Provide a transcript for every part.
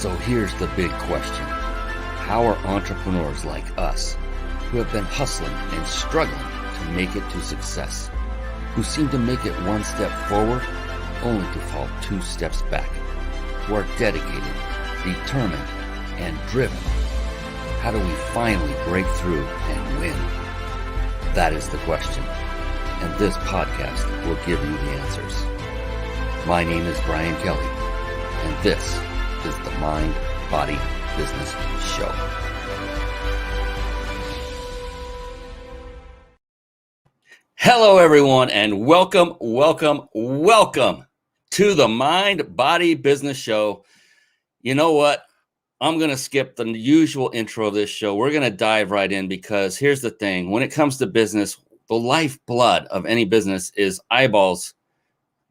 So here's the big question. How are entrepreneurs like us, who have been hustling and struggling to make it to success, who seem to make it one step forward only to fall two steps back, who are dedicated, determined, and driven, how do we finally break through and win? That is the question, and this podcast will give you the answers. My name is Brian Kelly, and this is the Mind, Body, Business Show. Hello, everyone, and welcome to the Mind, Body, Business Show. You know what? I'm going to skip the usual intro of this show. We're going to dive right in because here's the thing. When it comes to business, the lifeblood of any business is eyeballs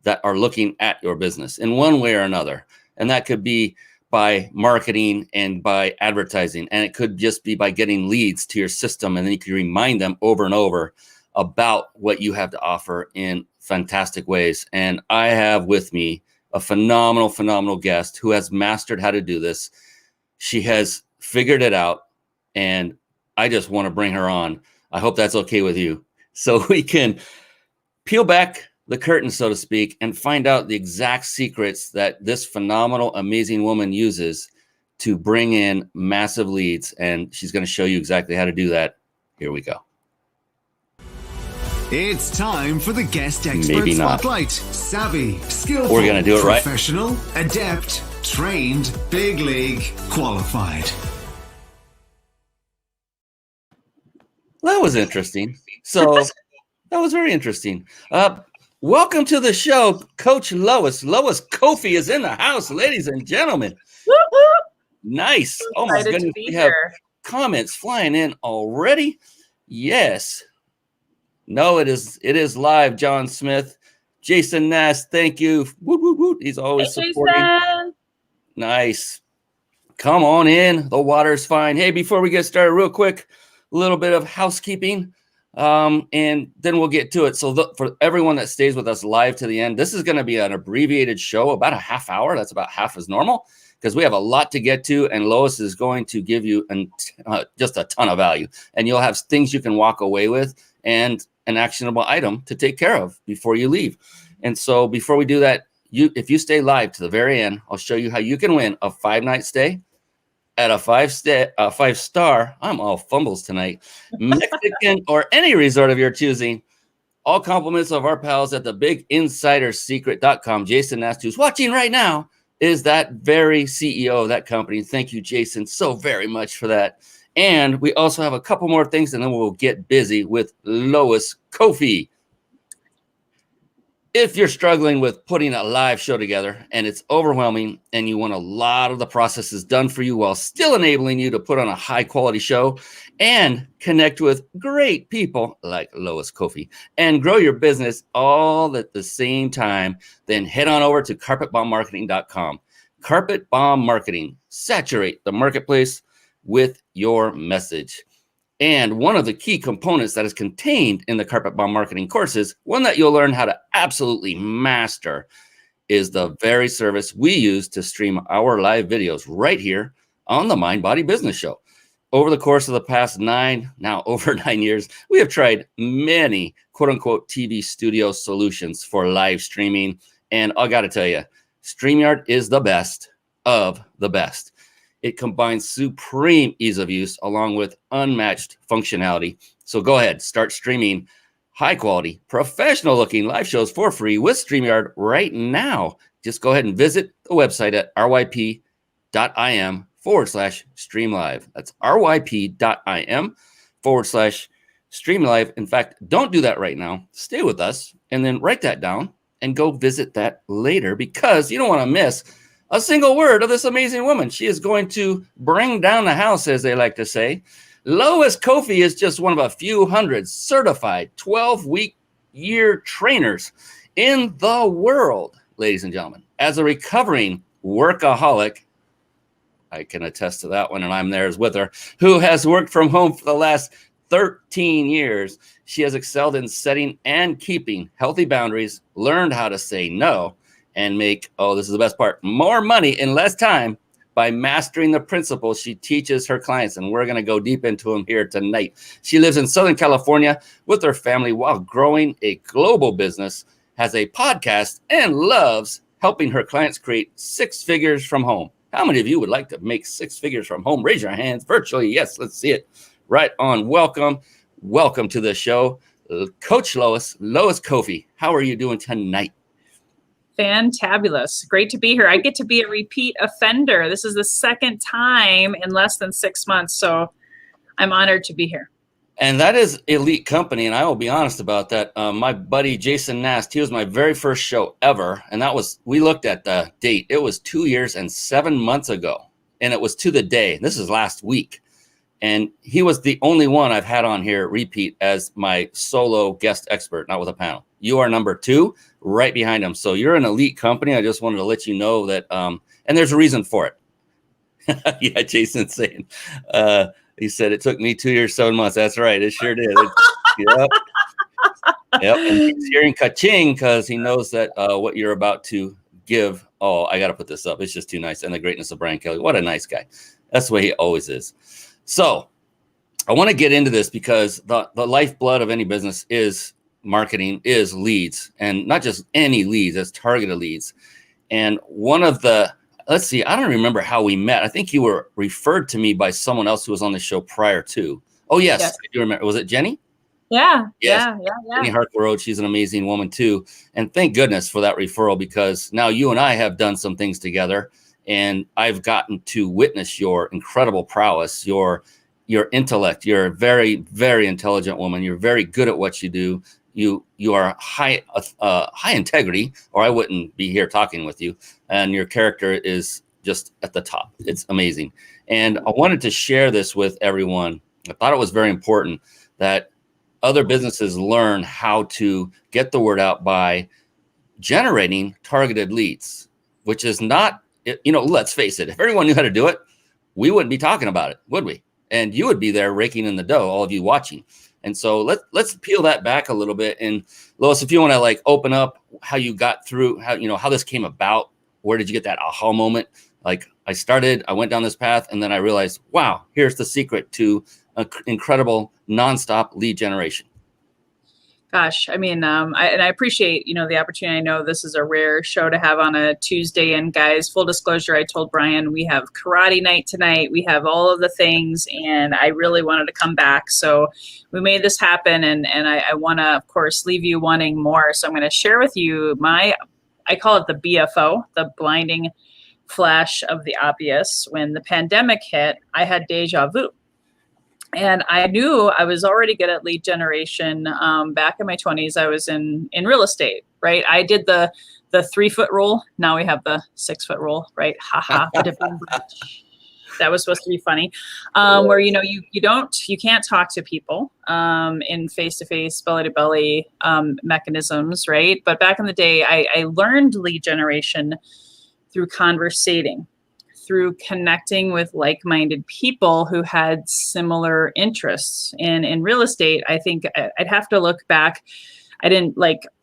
that are looking at your business in one way or another. And that could be by marketing and by advertising. And it could just be by getting leads to your system. And then you can remind them over and over about what you have to offer in fantastic ways. And I have with me a phenomenal guest who has mastered how to do this. She has figured it out, and I just want to bring her on. I hope that's okay with you. So we can peel back the curtain, so to speak, and find out the exact secrets that this phenomenal, amazing woman uses to bring in massive leads. And she's going to show you exactly how to do that. Here we go. It's time for the Guest Expert Spotlight. Savvy, skillful, we're gonna do it right. Professional, adept, trained, big league, qualified. That was interesting. So that was very interesting. Welcome to the show, Coach Lois. Lois Koffi is in the house, ladies and gentlemen. Nice. Oh my goodness, we have comments flying in already. Yes. No, it is live. John Smith, Jason Nast, thank you. Woot, woot, woot. He's always supporting. Jason. Nice. Come on in. The water's fine. Hey, before we get started, real quick, a little bit of housekeeping, and then we'll get to it. So for everyone that stays with us live to the end, this is going to be an abbreviated show, about a half hour. That's about half as normal because we have a lot to get to, and Lois is going to give you just a ton of value, and you'll have things you can walk away with and an actionable item to take care of before you leave. And so before we do that, if you stay live to the very end, I'll show you how you can win a 5-night stay at a 5-star, I'm all fumbles tonight, Mexican or any resort of your choosing. All compliments of our pals at the biginsidersecret.com. Jason Nast, who's watching right now, is that very CEO of that company. Thank you, Jason, so very much for that. And we also have a couple more things, and then we'll get busy with Lois Koffi. If you're struggling with putting a live show together and it's overwhelming and you want a lot of the processes done for you while still enabling you to put on a high quality show and connect with great people like Lois Koffi and grow your business all at the same time, then head on over to carpetbombmarketing.com. Carpet Bomb Marketing. Saturate the marketplace with your message. And one of the key components that is contained in the Carpet Bomb Marketing courses, one that you'll learn how to absolutely master, is the very service we use to stream our live videos right here on the Mind Body Business Show. Over the course of the past over 9 years, we have tried many quote unquote TV studio solutions for live streaming. And I got to tell you, StreamYard is the best of the best. It combines supreme ease of use along with unmatched functionality. So go ahead, start streaming high quality, professional looking live shows for free with StreamYard right now. Just go ahead and visit the website at ryp.im/streamlive. That's ryp.im/streamlive. In fact, don't do that right now. Stay with us and then write that down and go visit that later because you don't want to miss a single word of this amazing woman. She is going to bring down the house, as they like to say. Lois Koffi is just one of a few hundred certified 12-week-year trainers in the world, ladies and gentlemen. As a recovering workaholic, I can attest to that one, and I'm there with her, who has worked from home for the last 13 years. She has excelled in setting and keeping healthy boundaries, learned how to say no, and make, this is the best part, more money in less time by mastering the principles she teaches her clients. And we're going to go deep into them here tonight. She lives in Southern California with her family while growing a global business, has a podcast, and loves helping her clients create six figures from home. How many of you would like to make six figures from home? Raise your hands virtually. Yes, let's see it. Right on. Welcome to the show, Coach Lois Koffi. How are you doing tonight? Fantabulous. Great to be here. I get to be a repeat offender. This is the second time in less than 6 months, so I'm honored to be here. And that is elite company, and I will be honest about that. My buddy Jason Nast, he was my very first show ever, and we looked at the date. It was 2 years and 7 months ago, and it was to the day. This is last week, and he was the only one I've had on here repeat as my solo guest expert, not with a panel. You are number 2, right behind him. So you're an elite company. I just wanted to let you know that, and there's a reason for it. Yeah, Jason's saying. He said, it took me 2 years, 7 months. That's right. It sure did. Yep. And he's hearing ka-ching because he knows that what you're about to give. Oh, I got to put this up. It's just too nice. And the greatness of Brian Kelly. What a nice guy. That's the way he always is. So I want to get into this because the lifeblood of any business is marketing, is leads, and not just any leads, it's targeted leads. And one of the, let's see, I don't remember how we met. I think you were referred to me by someone else who was on the show prior to. Oh, yes. I do remember. Was it Jenny? Yeah. Yes. Yeah. Jenny Hartwell, she's an amazing woman too. And thank goodness for that referral, because now you and I have done some things together, and I've gotten to witness your incredible prowess, your intellect. You're a very, very intelligent woman. You're very good at what you do. You are high integrity, or I wouldn't be here talking with you. And your character is just at the top. It's amazing. And I wanted to share this with everyone. I thought it was very important that other businesses learn how to get the word out by generating targeted leads, which is not, let's face it. If everyone knew how to do it, we wouldn't be talking about it, would we? And you would be there raking in the dough, all of you watching. And so let's peel that back a little bit. And Lois, if you want to open up how you got through, how this came about, where did you get that aha moment? Like I went down this path, and then I realized, wow, here's the secret to incredible nonstop lead generation. Gosh, I mean, I appreciate, the opportunity. I know this is a rare show to have on a Tuesday. And guys, full disclosure, I told Brian, we have karate night tonight. We have all of the things, and I really wanted to come back. So we made this happen, and I want to, of course, leave you wanting more. So I'm going to share with you I call it the BFO, the blinding flash of the obvious. When the pandemic hit, I had deja vu. And I knew I was already good at lead generation. Back in my 20s, I was in real estate, right? I did the 3-foot rule. Now we have the 6-foot rule, right? Ha ha. That was supposed to be funny. Where, you can't talk to people in face-to-face, belly-to-belly mechanisms, right? But back in the day, I learned lead generation through conversating, through connecting with like-minded people who had similar interests. And in real estate, I think I'd have to look back. I didn't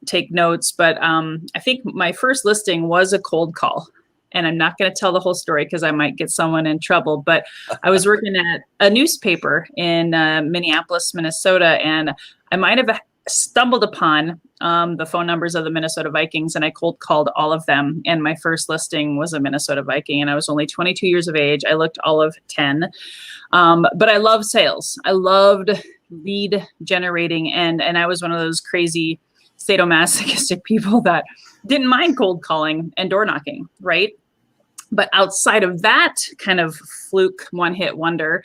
take notes, but I think my first listing was a cold call. And I'm not going to tell the whole story because I might get someone in trouble. But I was working at a newspaper in Minneapolis, Minnesota, and I might have stumbled upon the phone numbers of the Minnesota Vikings, and I cold called all of them. And my first listing was a Minnesota Viking, and I was only 22 years of age. I looked all of 10. But I love sales. I loved lead generating. And I was one of those crazy sadomasochistic people that didn't mind cold calling and door knocking, right? But outside of that kind of fluke one-hit wonder,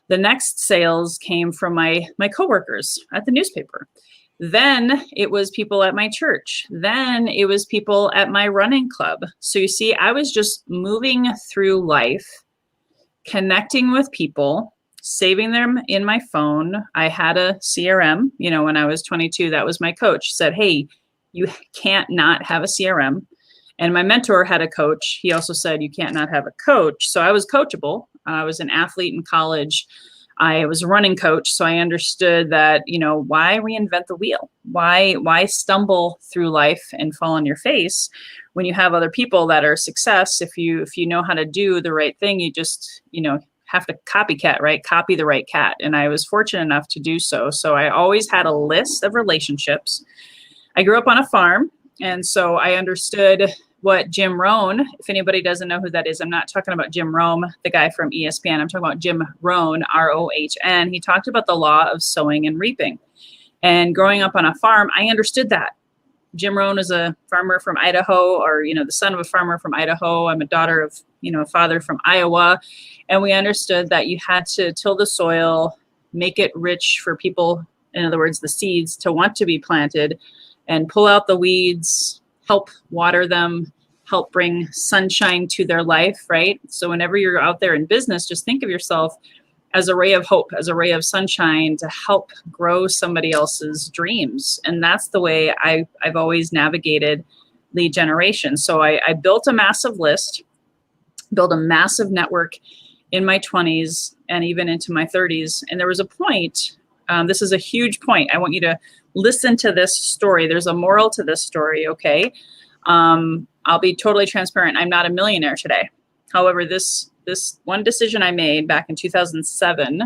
the next sales came from my coworkers at the newspaper. Then it was people at my church. Then it was people at my running club. So you see, I was just moving through life, connecting with people, saving them in my phone. I had a CRM, when I was 22, that was my coach said, hey, you can't not have a CRM. And my mentor had a coach. He also said, you can't not have a coach. So I was coachable. I was an athlete in college. I was a running coach. So I understood that, why reinvent the wheel? Why stumble through life and fall on your face when you have other people that are success, if you know how to do the right thing, you just, have to copycat, right? Copy the right cat. And I was fortunate enough to do so. So I always had a list of relationships. I grew up on a farm, and so I understood what Jim Rohn, if anybody doesn't know who that is, I'm not talking about Jim Rome, the guy from ESPN. I'm talking about Jim Rohn, R-O-H-N. He talked about the law of sowing and reaping. And growing up on a farm, I understood that. Jim Rohn is a farmer from Idaho, or, the son of a farmer from Idaho. I'm a daughter of, a father from Iowa. And we understood that you had to till the soil, make it rich for people, in other words, the seeds to want to be planted, and pull out the weeds, help water them, help bring sunshine to their life, right? So whenever you're out there in business, just think of yourself as a ray of hope, as a ray of sunshine to help grow somebody else's dreams. And that's the way I've always navigated lead generation. So I built a massive list, built a massive network in my 20s and even into my 30s. And there was a point, this is a huge point. I want you to listen to this story. There's a moral to this story, okay? I'll be totally transparent. I'm not a millionaire today. However, this one decision I made back in 2007,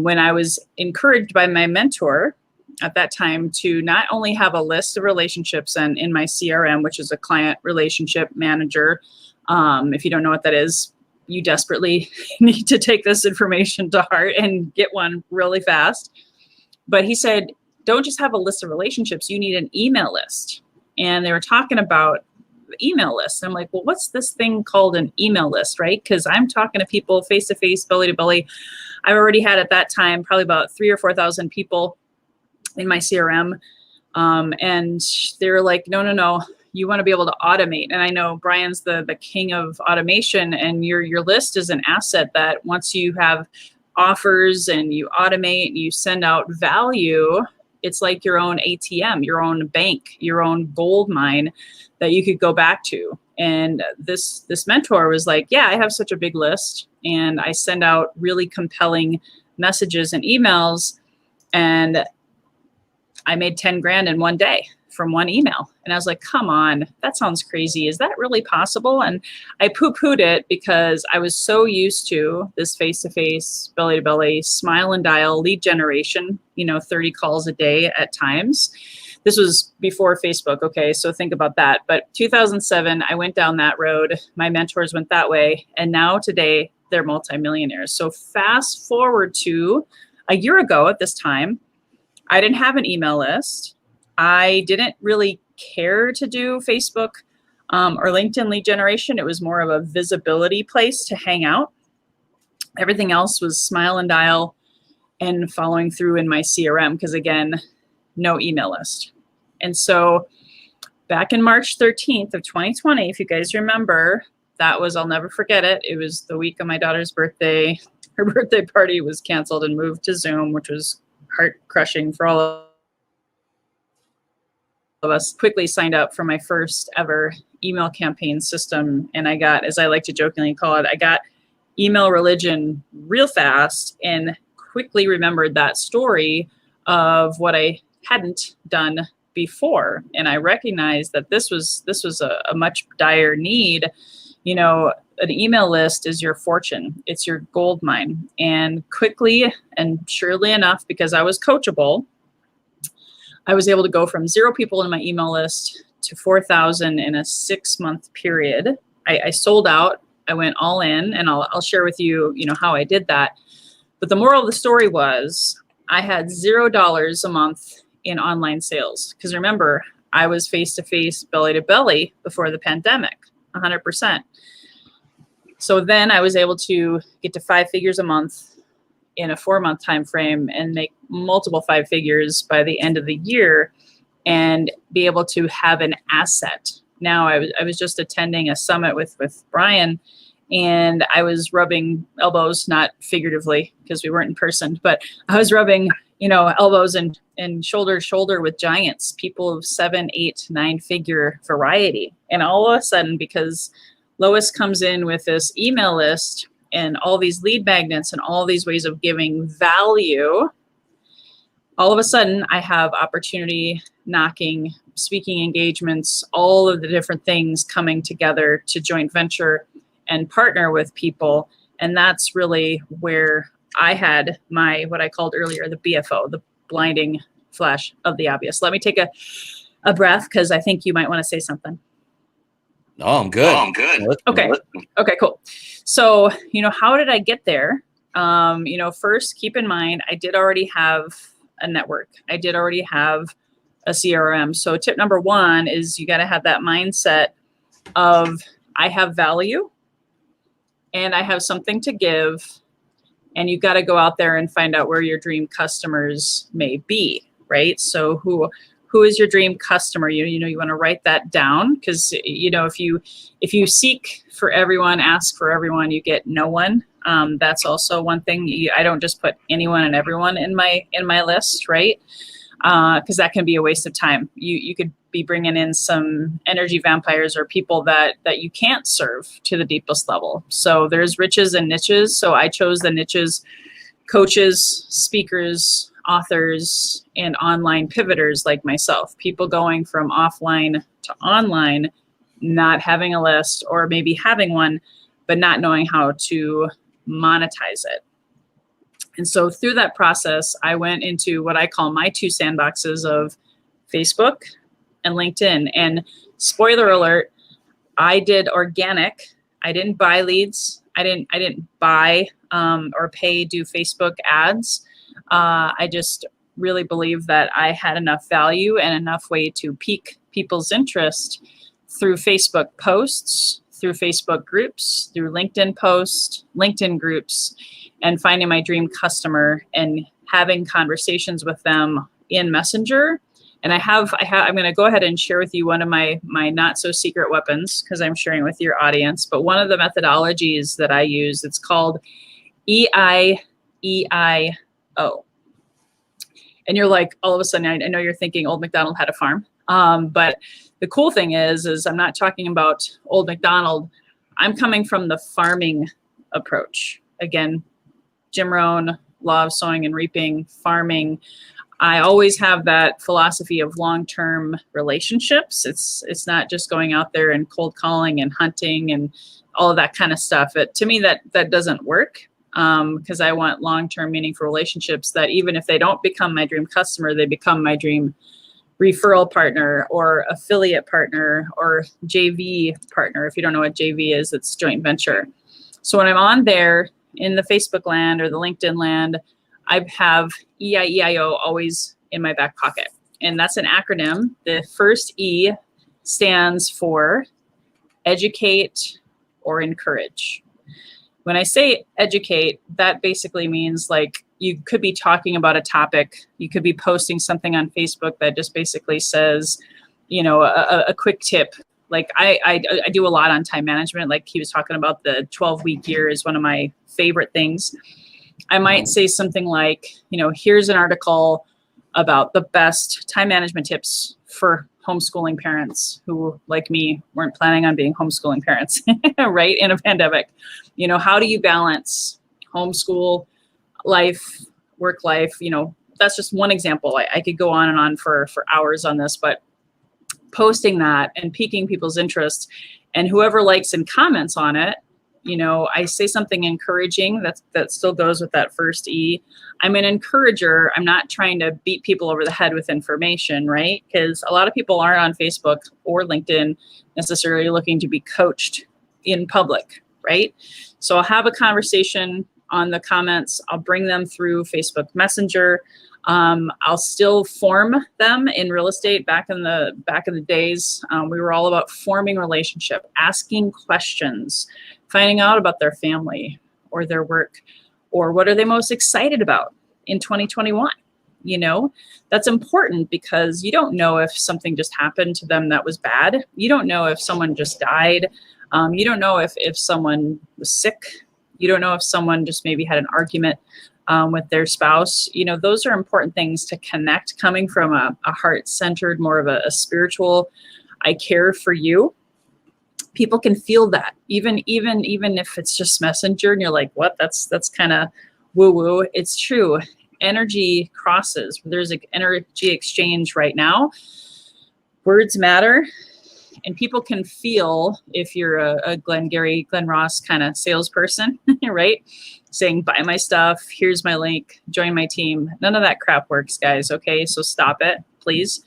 when I was encouraged by my mentor at that time to not only have a list of relationships and in my CRM, which is a client relationship manager. If you don't know what that is, you desperately need to take this information to heart and get one really fast. But he said, don't just have a list of relationships, you need an email list. And they were talking about email list. I'm like, well, what's this thing called an email list, right? Because I'm talking to people face to face, belly to belly. I've already had at that time probably about 3,000 or 4,000 people in my CRM, and they're like, no, you want to be able to automate. And I know Brian's the king of automation, and your list is an asset that once you have offers and you automate and you send out value, it's like your own ATM, your own bank, your own gold mine that you could go back to. And this mentor was like, yeah, I have such a big list, and I send out really compelling messages and emails, and I made 10 grand in one day from one email. And I was like, come on, that sounds crazy. Is that really possible? And I poo-pooed it because I was so used to this face-to-face, belly-to-belly, smile and dial lead generation, 30 calls a day at times. This was before Facebook. Okay, so think about that. But 2007, I went down that road. My mentors went that way. And now today, they're multimillionaires. So fast forward to a year ago at this time, I didn't have an email list. I didn't really care to do Facebook or LinkedIn lead generation. It was more of a visibility place to hang out. Everything else was smile and dial and following through in my CRM because, again, no email list. And so back in March 13th of 2020, if you guys remember, that was, I'll never forget it. It was the week of my daughter's birthday. Her birthday party was canceled and moved to Zoom, which was heart crushing for all of us. Quickly signed up for my first ever email campaign system. And I got, as I like to jokingly call it, I got email religion real fast and quickly remembered that story of what I hadn't done before. And I recognized that this was a much dire need. An email list is your fortune. It's your gold mine. And quickly and surely enough, because I was coachable, I was able to go from 0 people in my email list to 4,000 in a 6-month period. I sold out. I went all in, and I'll share with you, how I did that. But the moral of the story was I had $0 a month in online sales. Because remember, I was face-to-face, belly-to-belly before the pandemic, 100%. So then I was able to get to 5 figures a month in a 4-month time frame and make multiple 5 figures by the end of the year and be able to have an asset. Now I was just attending a summit with Brian, and I was rubbing elbows, not figuratively because we weren't in person, but I was rubbing, elbows and shoulder to shoulder with giants, people of 7, 8, 9 figure variety. And all of a sudden, because Lois comes in with this email list and all these lead magnets and all these ways of giving value, all of a sudden I have opportunity knocking speaking engagements, all of the different things coming together to joint venture and partner with people. And that's really where I had my, what I called earlier, the BFO, the blinding flash of the obvious. Let me take a breath, because I think you might want to say something. No, I'm good. Oh, I'm good. Okay. Okay, cool. So, how did I get there? First, keep in mind, I did already have a network. I did already have a CRM. So tip number one is you got to have that mindset of, I have value and I have something to give, and you've got to go out there and find out where your dream customers may be, right? So who is your dream customer? You want to write that down, because if you seek for everyone, ask for everyone, you get no one. That's also one thing. I don't just put anyone and everyone in my list, right? Because that can be a waste of time. You could be bringing in some energy vampires or people that you can't serve to the deepest level. So there's riches and niches. So I chose the niches: coaches, speakers, authors, and online pivoters like myself. People going from offline to online, not having a list, or maybe having one, but not knowing how to monetize it. And so through that process, I went into what I call my two sandboxes of Facebook and LinkedIn. And spoiler alert, I did organic. I didn't buy leads. I didn't buy or do Facebook ads. I just really believe that I had enough value and enough way to pique people's interest through Facebook posts, through Facebook groups, through LinkedIn posts, LinkedIn groups, and finding my dream customer and having conversations with them in Messenger. And I'm going to go ahead and share with you one of my not so secret weapons, because I'm sharing with your audience. But one of the methodologies that I use, it's called EIEIO. And you're like, all of a sudden, I know you're thinking Old MacDonald had a farm. But the cool thing is I'm not talking about Old MacDonald. I'm coming from the farming approach. Again, Jim Rohn, law of sowing and reaping, farming. I always have that philosophy of long-term relationships. It's not just going out there and cold calling and hunting and all of that kind of stuff. To me, that doesn't work, because I want long-term meaningful relationships that even if they don't become my dream customer, they become my dream referral partner or affiliate partner or JV partner. If you don't know what JV is, it's joint venture. So when I'm on there in the Facebook land or the LinkedIn land, I have EIEIO always in my back pocket. And that's an acronym. The first E stands for educate or encourage. When I say educate, that basically means like you could be talking about a topic. You could be posting something on Facebook that just basically says, a quick tip. Like I do a lot on time management. Like he was talking about, the 12-week year is one of my favorite things. I might say something like, here's an article about the best time management tips for homeschooling parents who, like me, weren't planning on being homeschooling parents, right? In a pandemic. How do you balance homeschool life, work life? That's just one example. I could go on and on for hours on this, but posting that and piquing people's interest, and whoever likes and comments on it, I say something encouraging. That still goes with that first E. I'm an encourager. I'm not trying to beat people over the head with information, right? Because a lot of people aren't on Facebook or LinkedIn necessarily looking to be coached in public, right? So I'll have a conversation on the comments. I'll bring them through Facebook Messenger. I'll still form them in real estate. Back in the days, we were all about forming relationship, asking questions, finding out about their family or their work, or what are they most excited about in 2021. That's important, because you don't know if something just happened to them that was bad. You don't know if someone just died. You don't know if someone was sick. You don't know if someone just maybe had an argument with their spouse. Those are important things to connect, coming from a heart-centered, more of a spiritual, I care for you. People can feel that, even if it's just Messenger and you're like, what? That's kind of woo-woo. It's true. Energy crosses. There's an energy exchange right now. Words matter, and people can feel if you're a Glenn Ross kind of salesperson, right? Saying, buy my stuff, here's my link, join my team. None of that crap works, guys. Okay, so stop it, please.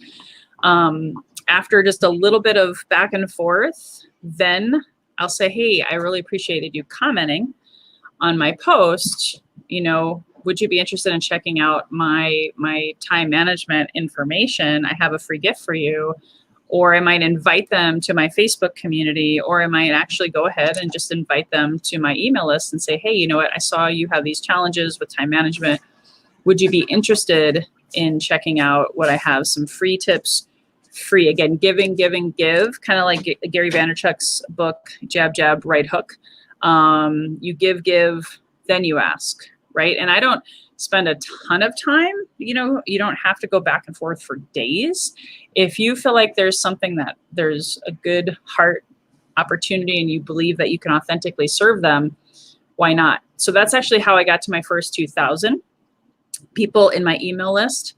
After just a little bit of back and forth, then I'll say, hey, I really appreciated you commenting on my post. Would you be interested in checking out my time management information? I have a free gift for you. Or I might invite them to my Facebook community, or I might actually go ahead and just invite them to my email list and say, hey, you know what? I saw you have these challenges with time management. Would you be interested in checking out what I have? Some free tips, free, again, give, kind of like Gary Vaynerchuk's book, Jab, Jab, Right Hook. You give, then you ask, right? And I don't spend a ton of time. You don't have to go back and forth for days. If you feel like there's something that there's a good heart opportunity and you believe that you can authentically serve them, why not? So that's actually how I got to my first 2,000 people in my email list.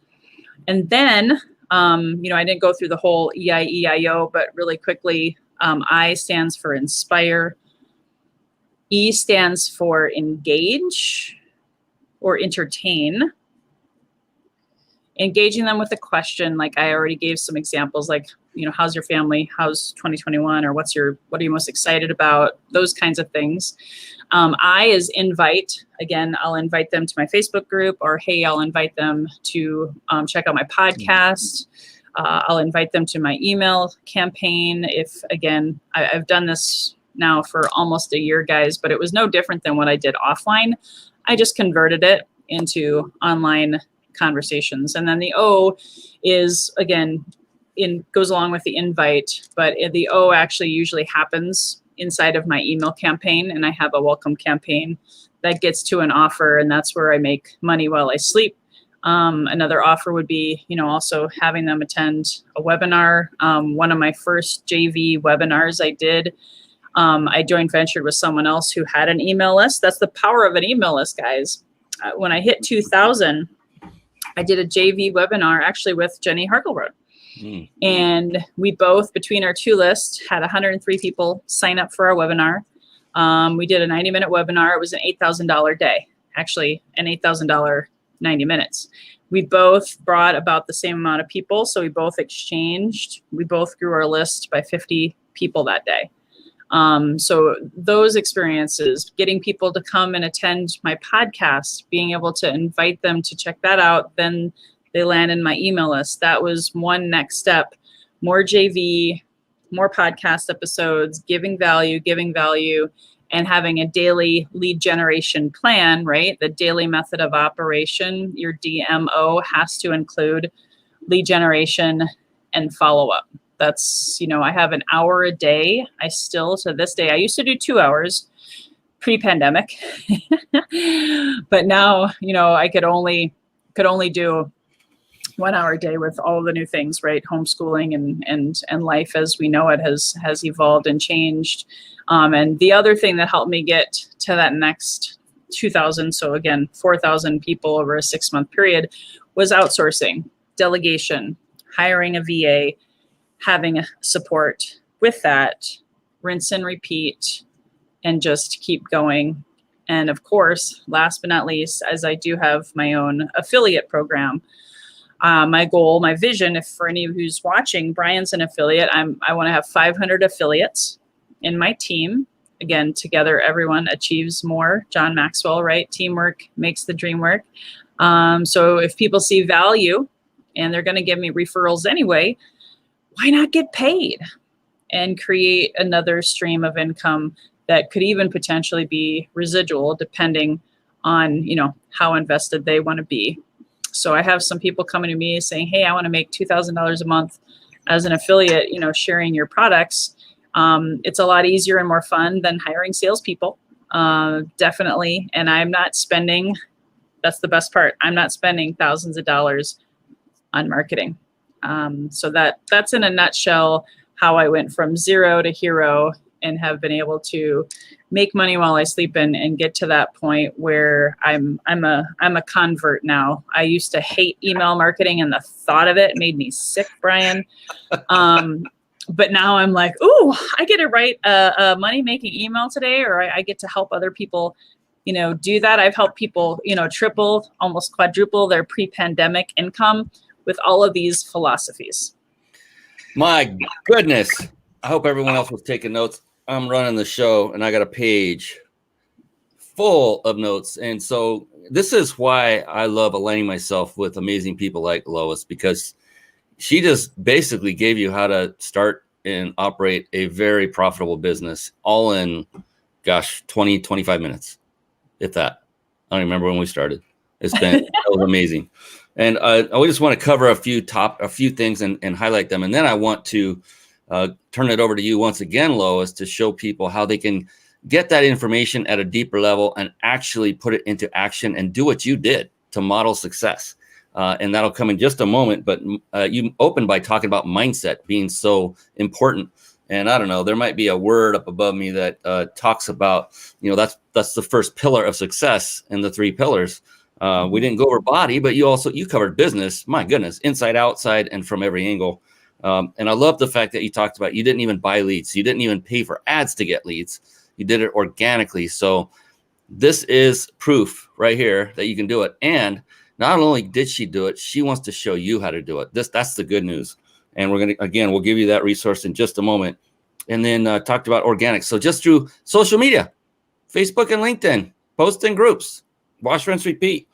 And then, I didn't go through the whole EIEIO, but really quickly, I stands for inspire. E stands for engage or entertain. Engaging them with a question, like I already gave some examples, like, how's your family? How's 2021? Or what are you most excited about? Those kinds of things. I is invite. Again, I'll invite them to my Facebook group, or hey, I'll invite them to check out my podcast. I'll invite them to my email campaign. If, again, I've done this now for almost a year, guys, but it was no different than what I did offline. I just converted it into online conversations. And then the O is, again, goes along with the invite, but the O actually usually happens inside of my email campaign. And I have a welcome campaign that gets to an offer, and that's where I make money while I sleep. Another offer would be, also having them attend a webinar. One of my first JV webinars I did, I joint ventured with someone else who had an email list. That's the power of an email list, guys. When I hit 2,000, I did a JV webinar actually with Jenny Harkelroad. And we both, between our two lists, had 103 people sign up for our webinar. We did a 90-minute webinar. It was an $8,000 day, actually an $8,000 90 minutes. We both brought about the same amount of people. So we both exchanged. We both grew our list by 50 people that day. So those experiences, getting people to come and attend my podcast, being able to invite them to check that out, then they land in my email list. That was one next step. More JV, more podcast episodes, giving value, and having a daily lead generation plan, right? The daily method of operation, your DMO has to include lead generation and follow-up. That's, I have an hour a day. I still, to this day, I used to do 2 hours pre-pandemic, but now, I could only do 1 hour a day with all the new things, right? Homeschooling and life as we know it has evolved and changed. And the other thing that helped me get to that next 2,000, so again, 4,000 people over a 6-month period, was outsourcing, delegation, hiring a VA, having a support with that, rinse and repeat, and just keep going. And of course, last but not least, as I do have my own affiliate program, my goal, my vision, if for any of who's watching, Brian's an affiliate. I want to have 500 affiliates in my team. Again, together, everyone achieves more. John Maxwell, right? Teamwork makes the dream work. So if people see value and they're going to give me referrals anyway, why not get paid and create another stream of income that could even potentially be residual depending on, how invested they want to be. So I have some people coming to me saying, hey, I want to make $2,000 a month as an affiliate, sharing your products. It's a lot easier and more fun than hiring salespeople, definitely. And I'm not spending, that's the best part, I'm not spending thousands of dollars on marketing. So that's in a nutshell how I went from zero to hero and have been able to make money while I sleep and get to that point where I'm a convert now. I used to hate email marketing, and the thought of it made me sick, Brian. But now I'm like, ooh, I get to write a money-making email today, or I get to help other people, do that. I've helped people, triple, almost quadruple their pre-pandemic income with all of these philosophies. My goodness. I hope everyone else was taking notes. I'm running the show, and I got a page full of notes. And so this is why I love aligning myself with amazing people like Lois, because she just basically gave you how to start and operate a very profitable business all in, 20, 25 minutes, if that. I don't remember when we started. It was amazing. And I just want to cover a few things and highlight them. And then I want to turn it over to you once again, Lois, to show people how they can get that information at a deeper level and actually put it into action and do what you did to model success. And that'll come in just a moment. But you opened by talking about mindset being so important. And I don't know, there might be a word up above me that talks about, that's the first pillar of success in the 3 pillars. We didn't go over body, but you covered business. My goodness, inside, outside, and from every angle. And I love the fact that you talked about you didn't even buy leads. You didn't even pay for ads to get leads. You did it organically. So this is proof right here that you can do it. And not only did she do it, she wants to show you how to do it. That's the good news. And we'll give you that resource in just a moment. And then talked about organic. So just through social media, Facebook and LinkedIn, post in groups, wash, rinse, repeat.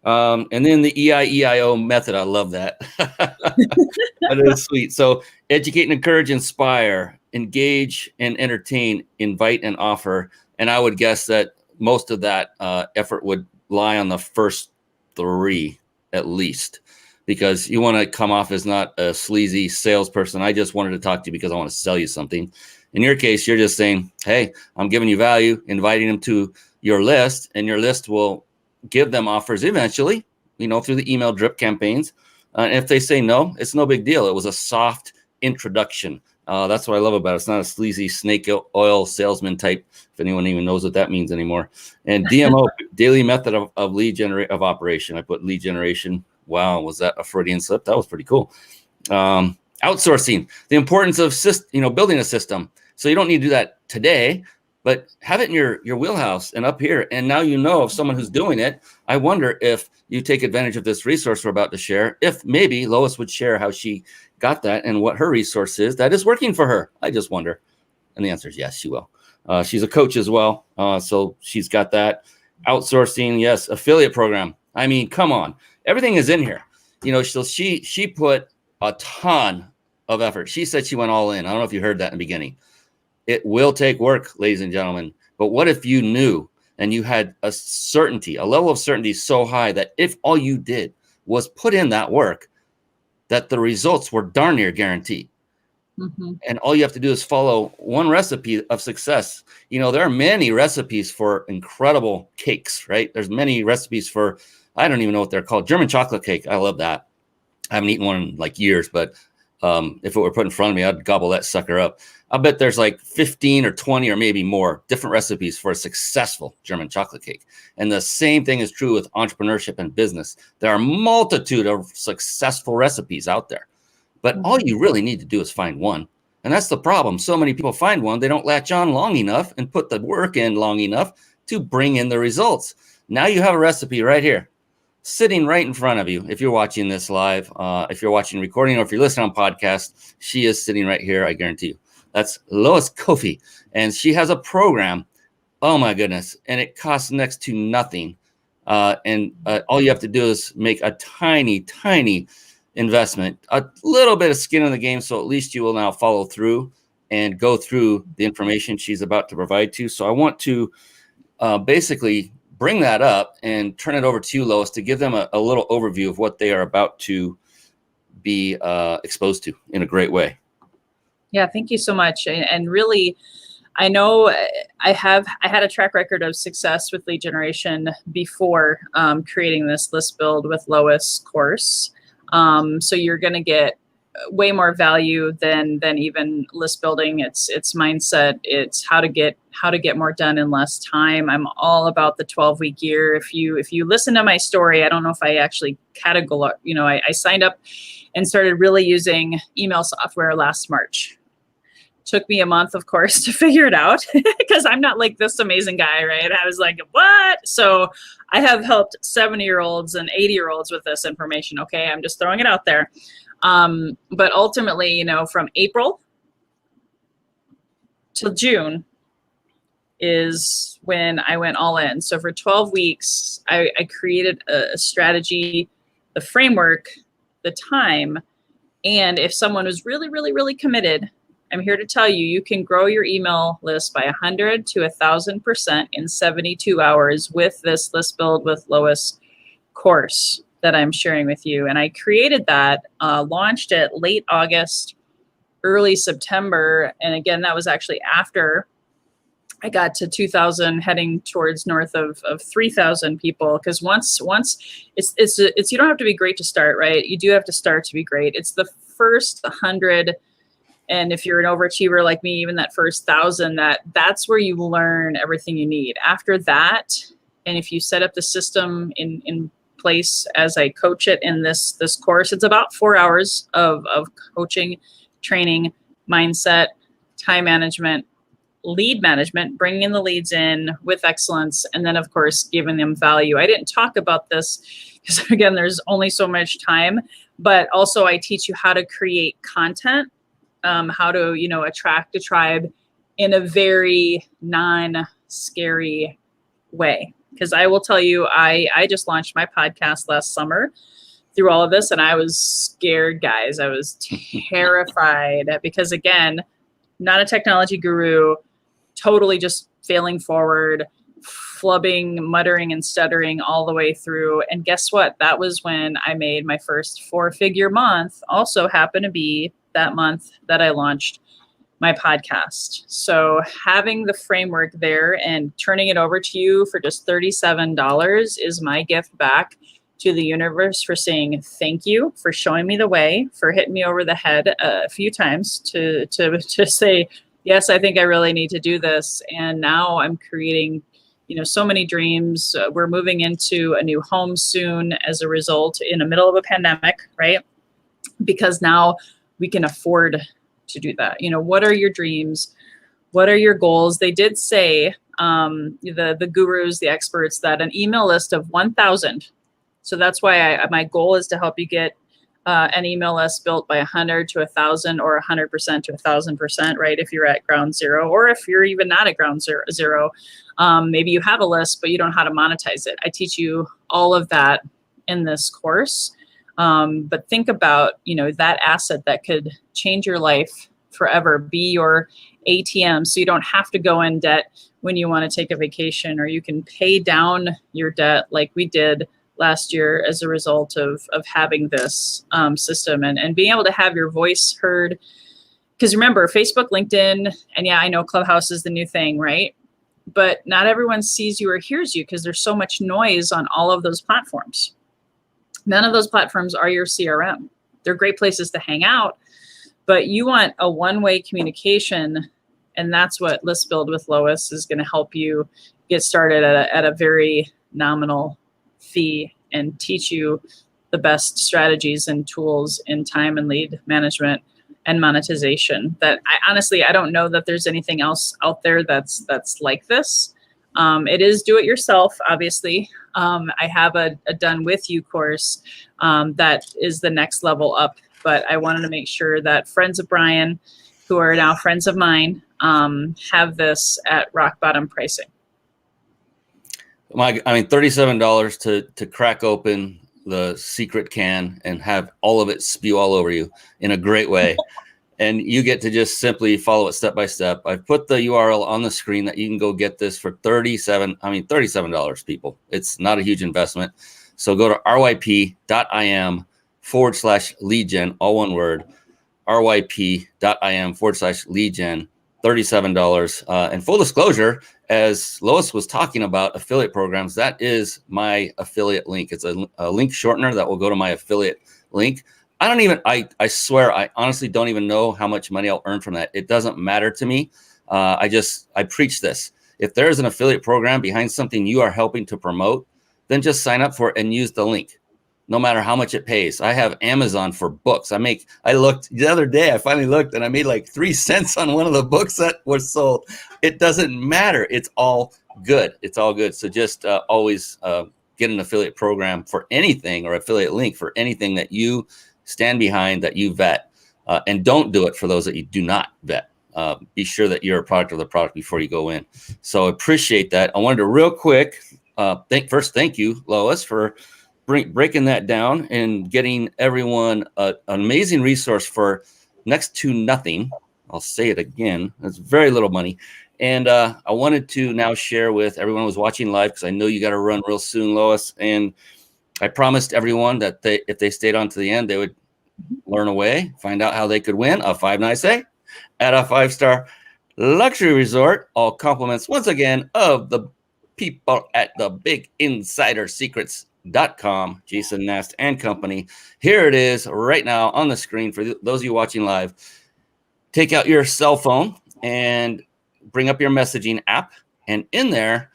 And then the EIEIO method. I love that. That is sweet. So educate and encourage, inspire, engage and entertain, invite and offer. And I would guess that most of that effort would lie on the first 3 at least, because you want to come off as not a sleazy salesperson. I just wanted to talk to you because I want to sell you something. In your case, you're just saying, hey, I'm giving you value, inviting them to your list, and your list will give them offers eventually, through the email drip campaigns. And if they say no, it's no big deal. It was a soft introduction. That's what I love about it. It's not a sleazy snake oil salesman type, if anyone even knows what that means anymore. And DMO, daily method of lead of operation. I put lead generation. Wow, was that a Freudian slip? That was pretty cool. Outsourcing, the importance of building a system. So you don't need to do that today, but have it in your wheelhouse and up here. And now of someone who's doing it. I wonder if you take advantage of this resource we're about to share, if maybe Lois would share how she got that and what her resource is that is working for her. I just wonder. And the answer is yes, she will. She's a coach as well. So she's got that. Outsourcing, yes. Affiliate program. I mean, come on. Everything is in here. So she put a ton of effort. She said she went all in. I don't know if you heard that in the beginning. It will take work, ladies and gentlemen. But what if you knew and you had a level of certainty so high that if all you did was put in that work, that the results were darn near guaranteed. Mm-hmm. And all you have to do is follow one recipe of success. There are many recipes for incredible cakes, right? There's many recipes for, I don't even know what they're called. German chocolate cake. I love that. I haven't eaten one in like years, but if it were put in front of me, I'd gobble that sucker up. I'll bet there's like 15 or 20 or maybe more different recipes for a successful German chocolate cake. And the same thing is true with entrepreneurship and business. There are a multitude of successful recipes out there, but all you really need to do is find one. And that's the problem. So many people find one, they don't latch on long enough and put the work in long enough to bring in the results. Now you have a recipe right here, sitting right in front of you. If you're watching this live, if you're watching recording, or if you're listening on podcast, she is sitting right here. I guarantee you. That's Lois Koffi. And she has a program. Oh my goodness. And it costs next to nothing. And all you have to do is make a tiny, tiny investment, a little bit of skin in the game. So at least you will now follow through and go through the information she's about to provide to you. So I want to basically bring that up and turn it over to you, Lois, to give them a little overview of what they are about to be exposed to in a great way. Yeah, thank you so much. And really, I know I had a track record of success with lead generation before creating this list build with Lois course. So you're going to get way more value than even list building. It's mindset. It's how to get more done in less time. I'm all about the 12-week year. If you listen to my story, I don't know if I actually categorize. I signed up and started really using email software last March. Took me a month, of course, to figure it out because I'm not like this amazing guy, right? I was like, what? So I have helped 70-year-olds and 80-year-olds with this information. Okay, I'm just throwing it out there. But ultimately, from April till June is when I went all in. So for 12 weeks, I created a strategy, the framework, the time, and if someone was really, really, really committed, I'm here to tell you, you can grow your email list by 100 to 1,000% in 72 hours with this List Build with Lois course that I'm sharing with you. And I created that, launched it late August, early September. And again, that was actually after I got to 2,000, heading towards north of 3,000 people. Because once it's you don't have to be great to start, right? You do have to start to be great. It's the first 100. And if you're an overachiever like me, even that first 1,000, that's where you learn everything you need. After that, and if you set up the system in place as I coach it in this course, it's about 4 hours of coaching, training, mindset, time management, lead management, bringing in the leads in with excellence, and then of course giving them value. I didn't talk about this because again, there's only so much time, but also I teach you how to create content, how to attract a tribe in a very non-scary way. Because I will tell you, I just launched my podcast last summer through all of this, and I was scared, guys. I was terrified because, again, not a technology guru, totally just failing forward, flubbing, muttering, and stuttering all the way through. And guess what? That was when I made my first 4-figure month. Also happened to be that month that I launched my podcast. So having the framework there and turning it over to you for just $37 is my gift back to the universe for saying thank you, for showing me the way, for hitting me over the head a few times to say, yes, I think I really need to do this. And now I'm creating, so many dreams. We're moving into a new home soon as a result in the middle of a pandemic, right? Because now we can afford to do that. What are your dreams? What are your goals? They did say, the gurus, the experts, that an email list of 1,000. So that's why my goal is to help you get an email list built by 100 to 1,000 or 100% to 1,000%, right? If you're at ground zero, or if you're even not at ground zero, maybe you have a list, but you don't know how to monetize it. I teach you all of that in this course. But think about, that asset that could change your life forever, be your ATM. So you don't have to go in debt when you want to take a vacation, or you can pay down your debt like we did last year as a result of having this system and being able to have your voice heard. Because remember, Facebook, LinkedIn, and yeah, I know Clubhouse is the new thing, right? But not everyone sees you or hears you because there's so much noise on all of those platforms. None of those platforms are your CRM. They're great places to hang out, but you want a one-way communication, and that's what List Build with Lois is going to help you get started at a very nominal fee and teach you the best strategies and tools in time and lead management and monetization. That I don't know that there's anything else out there that's like this. It is do it yourself, obviously. I have a done with you course that is the next level up, but I wanted to make sure that friends of Brian, who are now friends of mine, have this at rock bottom pricing. $37 to crack open the secret can and have all of it spew all over you in a great way. And you get to just simply follow it step by step. I've put the URL on the screen that you can go get this for $37, people. It's not a huge investment. So go to ryp.im/lead gen, all one word, ryp.im/lead gen, $37. And full disclosure, as Lois was talking about affiliate programs, that is my affiliate link. It's a link shortener that will go to my affiliate link. I don't even, I swear, I honestly don't even know how much money I'll earn from that. It doesn't matter to me. I preach this. If there's an affiliate program behind something you are helping to promote, then just sign up for it and use the link, no matter how much it pays. I have Amazon for books. I looked the other day, I finally looked and I made like 3 cents on one of the books that was sold. It doesn't matter. It's all good. It's all good. So just always get an affiliate program for anything, or affiliate link for anything that you stand behind, that you vet, and don't do it for those that you do not vet. Be sure that you're a product of the product before you go in. So appreciate that. I wanted to real quick, thank you, Lois, for breaking that down and getting everyone an amazing resource for next to nothing. I'll say it again. That's very little money. And I wanted to now share with everyone who's watching live, because I know you got to run real soon, Lois. And I promised everyone that if they stayed on to the end, they would learn a way, find out how they could win a 5-night stay at a 5-star luxury resort. All compliments, once again, of the people at the biginsidersecrets.com, Jason Nast and company. Here it is right now on the screen for those of you watching live. Take out your cell phone and bring up your messaging app. And in there,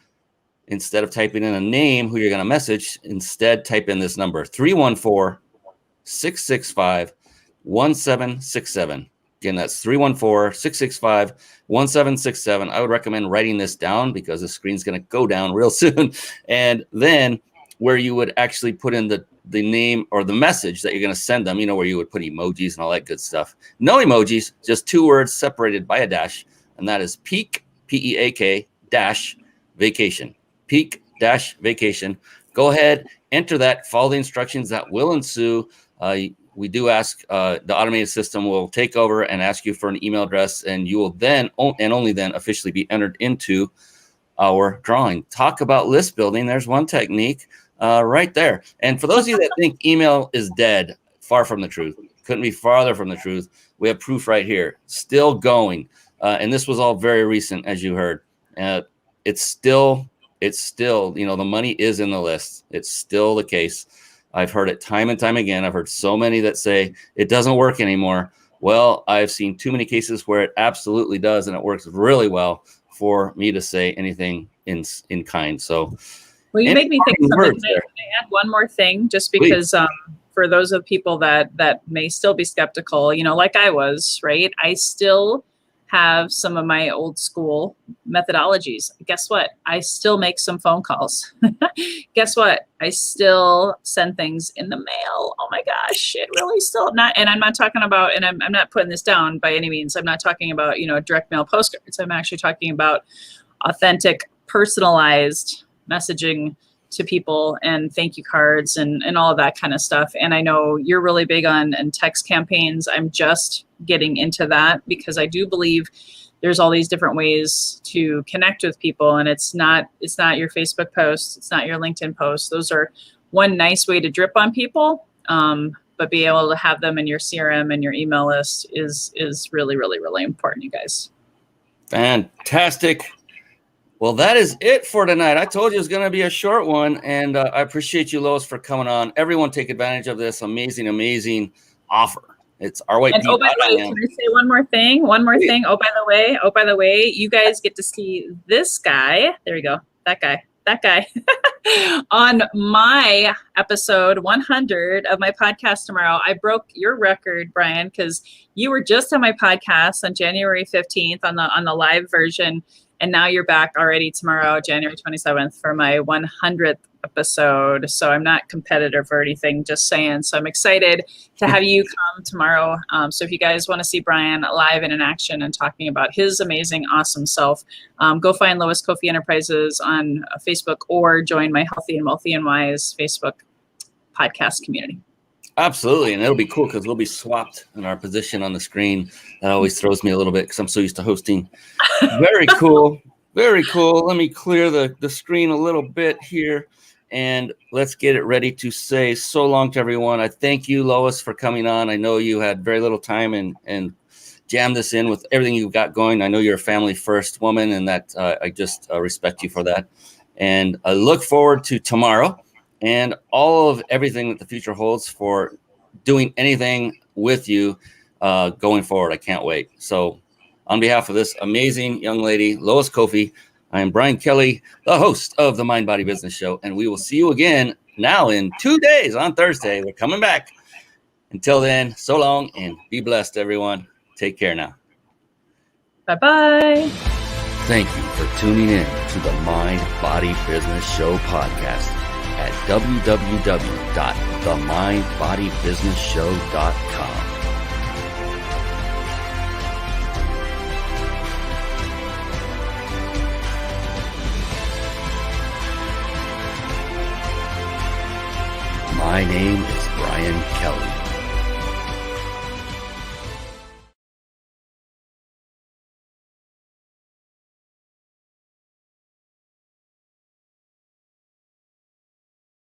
instead of typing in a name who you're going to message, instead type in this number, 314-665-1767. Again, that's 314-665-1767. I would recommend writing this down because the screen's going to go down real soon. And then where you would actually put in the name or the message that you're going to send them, where you would put emojis and all that good stuff. No emojis, just 2 words separated by a dash. And that is peak, P-E-A-K, dash, vacation. Peak, dash, vacation. Go ahead, enter that, follow the instructions that will ensue. We do ask, the automated system will take over and ask you for an email address, and you will then, and only then, officially be entered into our drawing. Talk about list building. There's one technique right there. And for those of you that think email is dead, far from the truth. Couldn't be farther from the truth. We have proof right here. Still going. And this was all very recent, as you heard. It's still, the money is in the list. It's still the case. I've heard it time and time again. I've heard so many that say it doesn't work anymore. Well, I've seen too many cases where it absolutely does, and it works really well for me to say anything in kind. So, well, you make me think of something. Can I add one more thing, just because for those of people that may still be skeptical, like I was, right? I still have some of my old school methodologies. Guess what? I still make some phone calls. Guess what? I still send things in the mail. Oh my gosh, it really still not. And I'm not talking about, and I'm not putting this down by any means. I'm not talking about, direct mail postcards. I'm actually talking about authentic, personalized messaging to people and thank you cards and all of that kind of stuff. And I know you're really big on text campaigns. I'm just getting into that because I do believe there's all these different ways to connect with people. And it's not your Facebook post. It's not your LinkedIn post. Those are one nice way to drip on people. But be able to have them in your CRM and your email list is really, really, really important, you guys. Fantastic. Well, that is it for tonight. I told you it was going to be a short one, and I appreciate you, Lois, for coming on. Everyone take advantage of this amazing, amazing offer. It's our way. And oh, by the way, can I say one more thing? Please. Oh, by the way, you guys get to see this guy. There you go. That guy on my episode 100 of my podcast tomorrow. I broke your record, Brian, because you were just on my podcast on January 15th on the live version. And now you're back already tomorrow, January 27th, for my 100th episode. So I'm not competitive or anything, just saying. So I'm excited to have you come tomorrow. So if you guys want to see Brian live and in action and talking about his amazing, awesome self, go find Lois Koffi Enterprises on Facebook or join my Healthy and Wealthy and Wise Facebook podcast community. Absolutely. And it'll be cool because we'll be swapped in our position on the screen. That always throws me a little bit because I'm so used to hosting. Very cool. Very cool. Let me clear the screen a little bit here and let's get it ready to say so long to everyone. I thank you, Lois, for coming on. I know you had very little time and jammed this in with everything you've got going. I know you're a family first woman and that I just respect you for that. And I look forward to tomorrow and all of everything that the future holds for doing anything with you going forward. I can't wait. So on behalf of this amazing young lady, Lois Koffi, I am Brian Kelly, the host of the Mind Body Business Show, and we will see you again now in 2 days on Thursday. We're coming back. Until then, so long and be blessed, everyone. Take care now. Bye-bye. Thank you for tuning in to the Mind Body Business Show podcast at www.themindbodybusinessshow.com. My name is Brian Kelly.